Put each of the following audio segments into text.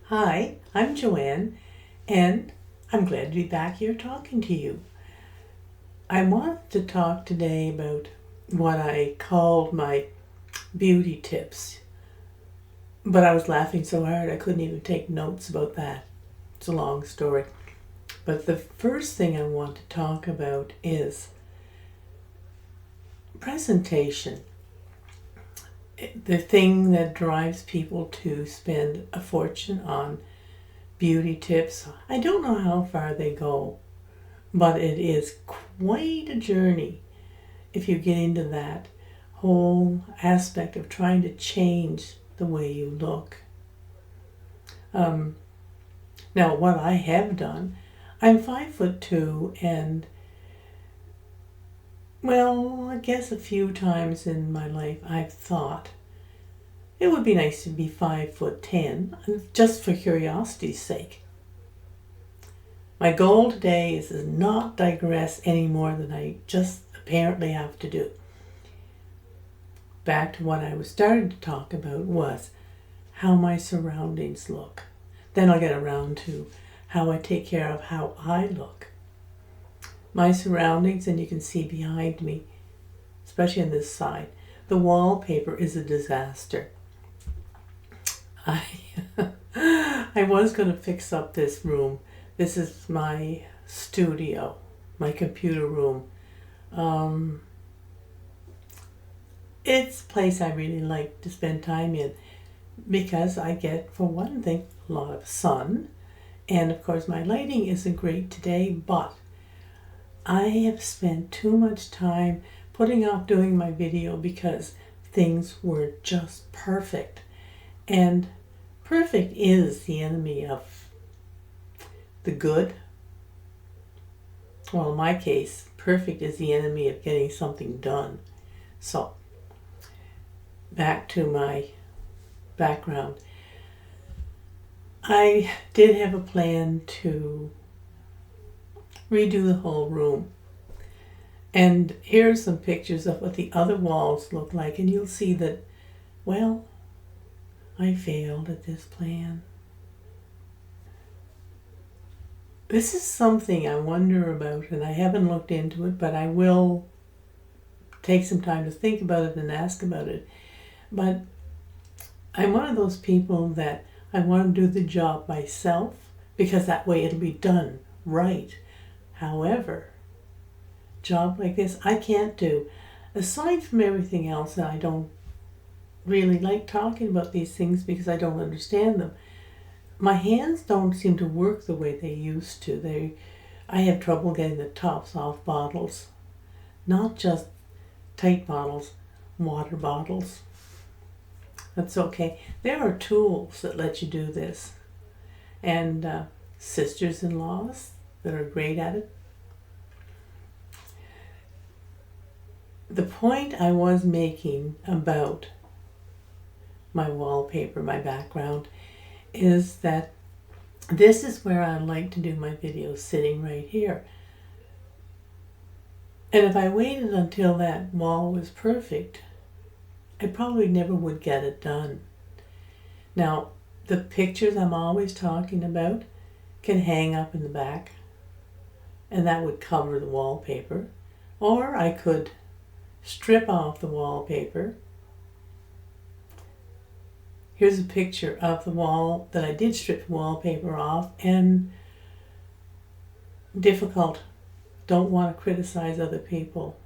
Hi, I'm Joanne, and I'm glad to be back here talking to you. I wanted to talk today about what I called my beauty tips, but I was laughing so hard I couldn't even take notes about that. It's a long story. But the first thing I want to talk about is presentation. The thing that drives people to spend a fortune on beauty tips. I don't know how far they go, but it is quite a journey if you get into that whole aspect of trying to change the way you look. Now, what I have done, I'm 5'2", and well, I guess a few times in my life I've thought it would be nice to be 5'10", just for curiosity's sake. My goal today is to not digress any more than I just apparently have to do. Back to what I was starting to talk about was how my surroundings look. Then I'll get around to how I take care of how I look. My surroundings, and you can see behind me, especially on this side, the wallpaper is a disaster. I was going to fix up this room. This is my studio, my computer room. It's a place I really like to spend time in because I get, for one thing, a lot of sun. And of course, my lighting isn't great today, but I have spent too much time putting off doing my video because things were just perfect. And perfect is the enemy of the good. Well, in my case, perfect is the enemy of getting something done. So, back to my background. I did have a plan to redo the whole room. And here are some pictures of what the other walls look like, and you'll see that, well, I failed at this plan. This is something I wonder about, and I haven't looked into it, but I will take some time to think about it and ask about it. But I'm one of those people that I want to do the job myself because that way it'll be done right. However, job like this I can't do. Aside from everything else, I don't really like talking about these things because I don't understand them. My hands don't seem to work the way they used to. I have trouble getting the tops off bottles. Not just tight bottles, water bottles. That's okay. There are tools that let you do this. And sisters-in-laws that are great at it. The point I was making about my wallpaper, my background, is that this is where I like to do my videos, sitting right here. And if I waited until that wall was perfect, I probably never would get it done. Now, the pictures I'm always talking about can hang up in the back, and that would cover the wallpaper. Or I could strip off the wallpaper. Here's a picture of the wall that I did strip the wallpaper off, and difficult. Don't want to criticize other people,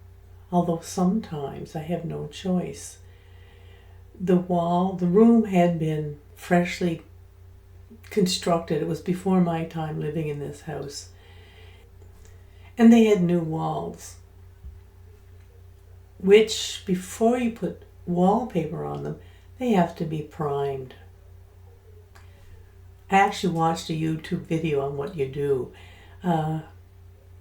although sometimes I have no choice. The room had been freshly constructed. It was before my time living in this house. And they had new walls, which before you put wallpaper on them, they have to be primed. I actually watched a YouTube video on what you do.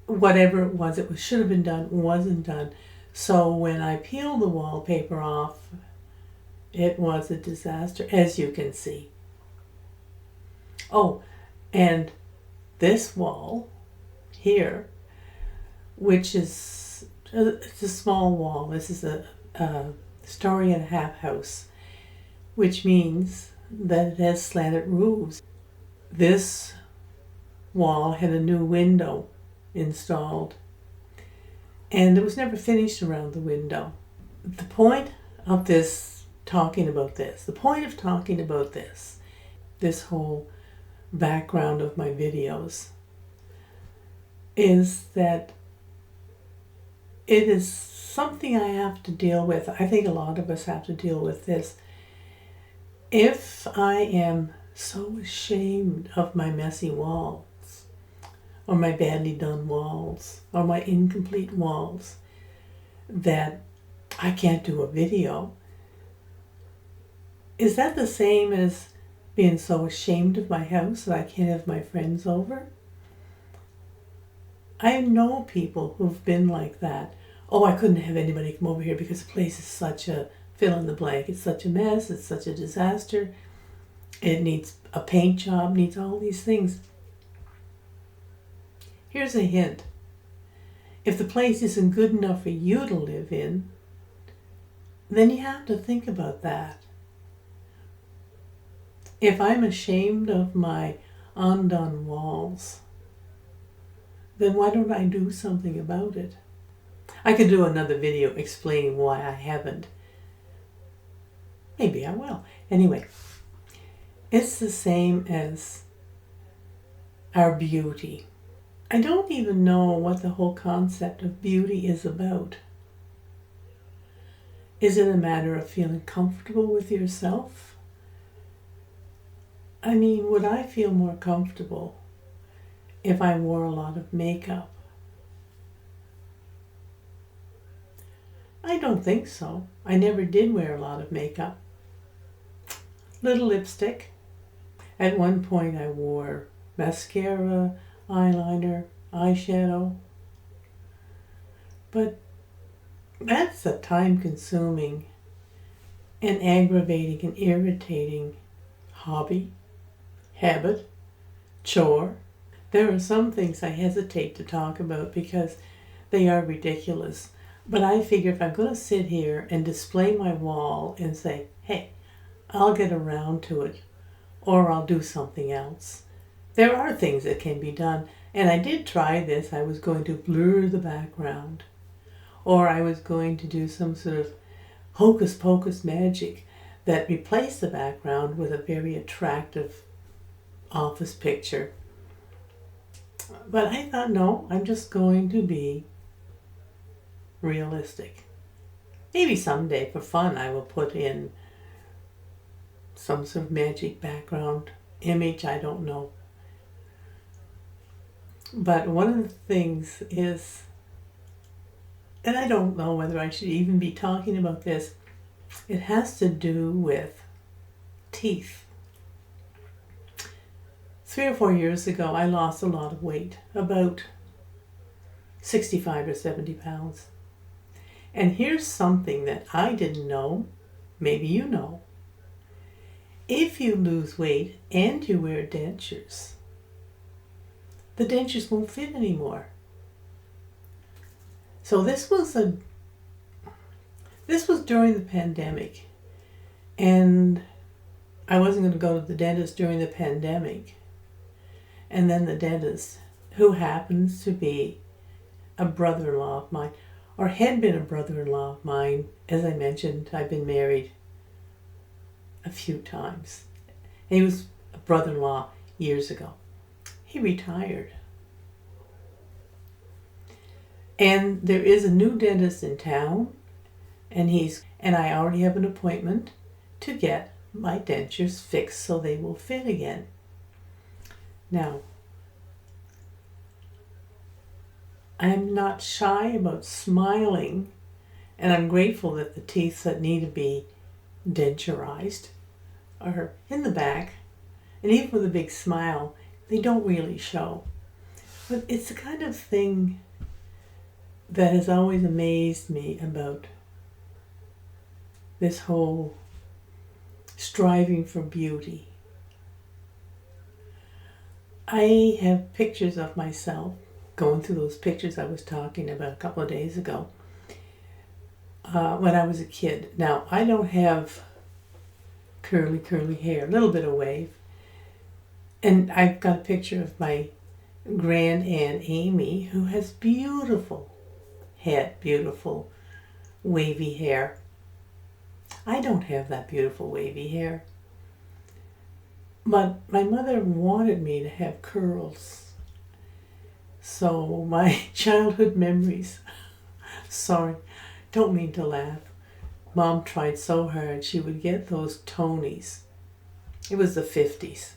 Whatever it was should have been done, wasn't done. So when I peeled the wallpaper off, it was a disaster, as you can see. Oh, and this wall here, which is it's a small wall. This is a story and a half house, which means that it has slanted roofs. this wall had a new window installed, and it was never finished around the window. The point of talking about this whole background of my videos, is that it is something I have to deal with. I think a lot of us have to deal with this. If I am so ashamed of my messy walls, or my badly done walls, or my incomplete walls, that I can't do a video, is that the same as being so ashamed of my house that I can't have my friends over? I know people who've been like that. Oh, I couldn't have anybody come over here because the place is such a fill in the blank. It's such a mess. It's such a disaster. It needs a paint job, needs all these things. Here's a hint. If the place isn't good enough for you to live in, then you have to think about that. If I'm ashamed of my undone walls, then why don't I do something about it? I could do another video explaining why I haven't. Maybe I will. Anyway, it's the same as our beauty. I don't even know what the whole concept of beauty is about. Is it a matter of feeling comfortable with yourself? I mean, would I feel more comfortable if I wore a lot of makeup? I don't think so. I never did wear a lot of makeup. Little lipstick. At one point I wore mascara, eyeliner, eyeshadow. But that's a time-consuming and aggravating and irritating hobby, habit, chore. There are some things I hesitate to talk about because they are ridiculous. But I figure if I'm going to sit here and display my wall and say, hey, I'll get around to it, or I'll do something else. There are things that can be done. And I did try this. I was going to blur the background, or I was going to do some sort of hocus pocus magic that replaced the background with a very attractive office picture. But I thought, no, I'm just going to be realistic. Maybe someday for fun I will put in some sort of magic background image, I don't know. But one of the things is, and I don't know whether I should even be talking about this, it has to do with teeth. 3 or 4 years ago I lost a lot of weight, about 65 or 70 pounds. And here's something that I didn't know, maybe you know. If you lose weight and you wear dentures, the dentures won't fit anymore. So this was during the pandemic, and I wasn't going to go to the dentist during the pandemic. And then the dentist, who happens to be a brother-in-law of mine, or had been a brother-in-law of mine. As I mentioned, I've been married a few times. And he was a brother-in-law years ago. He retired. And there is a new dentist in town, and I already have an appointment to get my dentures fixed so they will fit again. Now, I'm not shy about smiling, and I'm grateful that the teeth that need to be denturized are in the back, and even with a big smile, they don't really show. But it's the kind of thing that has always amazed me about this whole striving for beauty. I have pictures of myself, going through those pictures I was talking about a couple of days ago, when I was a kid. Now, I don't have curly hair, a little bit of wave. And I've got a picture of my grand aunt Amy, who has beautiful head, beautiful wavy hair. I don't have that beautiful wavy hair. But my mother wanted me to have curls. So my childhood memories, sorry, don't mean to laugh. Mom tried so hard. She would get those Tonys. It was the 50s.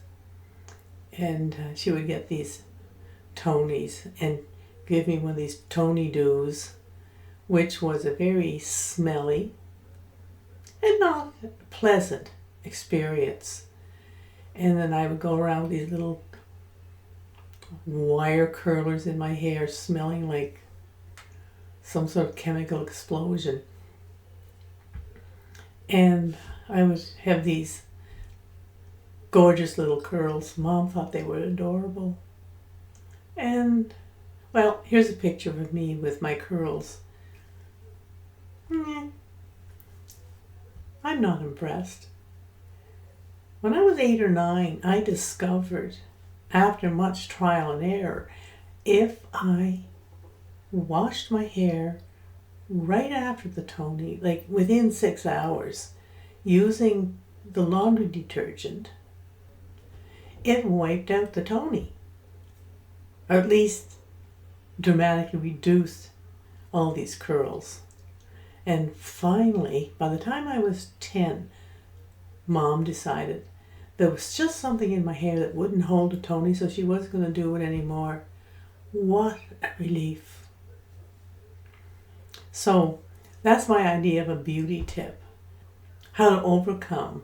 And she would get these Tonys and give me one of these Tony Doos, which was a very smelly and not pleasant experience. And then I would go around with these little wire curlers in my hair, smelling like some sort of chemical explosion. And I would have these gorgeous little curls. Mom thought they were adorable. And, well, here's a picture of me with my curls. I'm not impressed. When I was 8 or 9, I discovered, after much trial and error, if I washed my hair right after the Tony, like within 6 hours, using the laundry detergent, it wiped out the Tony. Or at least dramatically reduced all these curls. And finally, by the time I was 10, Mom decided there was just something in my hair that wouldn't hold a Tony, so she wasn't going to do it anymore. What a relief. So that's my idea of a beauty tip. How to overcome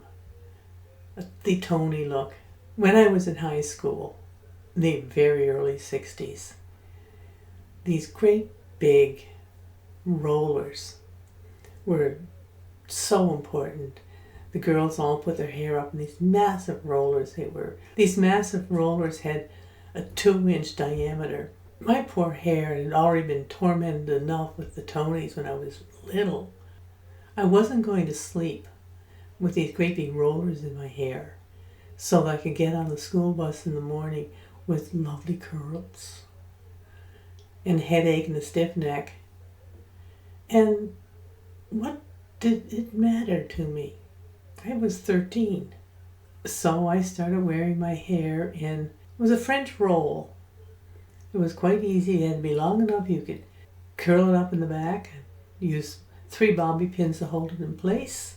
the Tony look. When I was in high school, the very early 60s, these great big rollers were so important. The girls all put their hair up in these massive rollers. These massive rollers had a 2-inch diameter. My poor hair had already been tormented enough with the Tonys when I was little. I wasn't going to sleep with these great big rollers in my hair so that I could get on the school bus in the morning with lovely curls and a headache and a stiff neck. And what did it matter to me? I was 13. So I started wearing my hair it was a French roll. It was quite easy. It had to be long enough. You could curl it up in the back, use 3 bobby pins to hold it in place.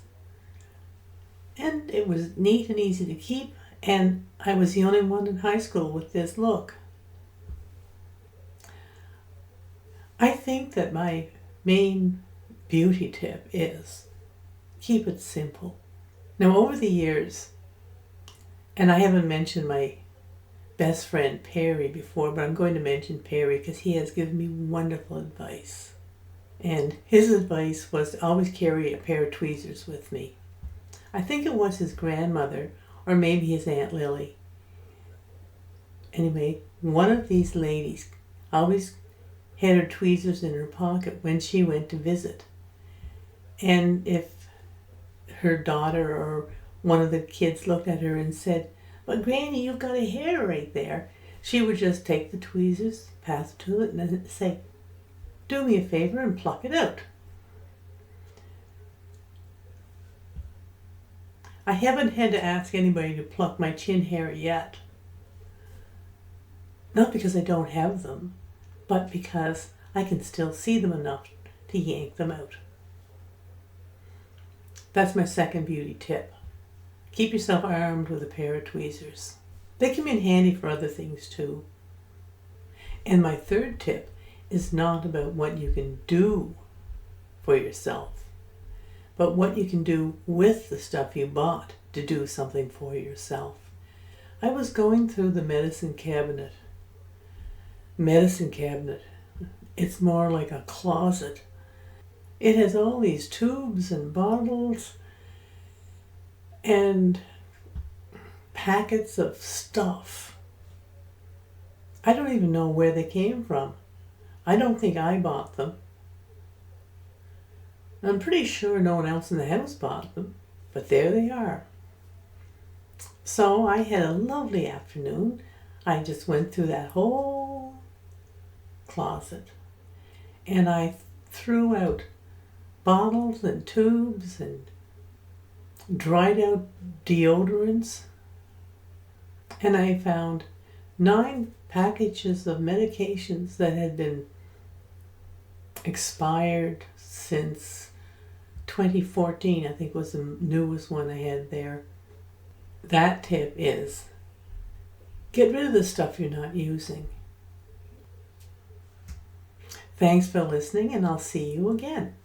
And it was neat and easy to keep. And I was the only one in high school with this look. I think that my main beauty tip is keep it simple. Now, over the years, and I haven't mentioned my best friend Perry before, but I'm going to mention Perry because he has given me wonderful advice. And his advice was to always carry a pair of tweezers with me. I think it was his grandmother or maybe his Aunt Lily. Anyway, one of these ladies always had her tweezers in her pocket when she went to visit. And if her daughter or one of the kids looked at her and said, "But Granny, you've got a hair right there," she would just take the tweezers, pass it to it, and then say, "Do me a favor and pluck it out." I haven't had to ask anybody to pluck my chin hair yet. Not because I don't have them, but because I can still see them enough to yank them out. That's my second beauty tip. Keep yourself armed with a pair of tweezers. They come in handy for other things too. And my third tip is not about what you can do for yourself, but what you can do with the stuff you bought to do something for yourself. I was going through the medicine cabinet. It's more like a closet. It has all these tubes and bottles and packets of stuff. I don't even know where they came from. I don't think I bought them. I'm pretty sure no one else in the house bought them, but there they are. So I had a lovely afternoon. I just went through that whole closet and I threw out bottles and tubes and dried out deodorants, and I found 9 packages of medications that had been expired since 2014, I think was the newest one I had there. That tip is get rid of the stuff you're not using. Thanks for listening, and I'll see you again.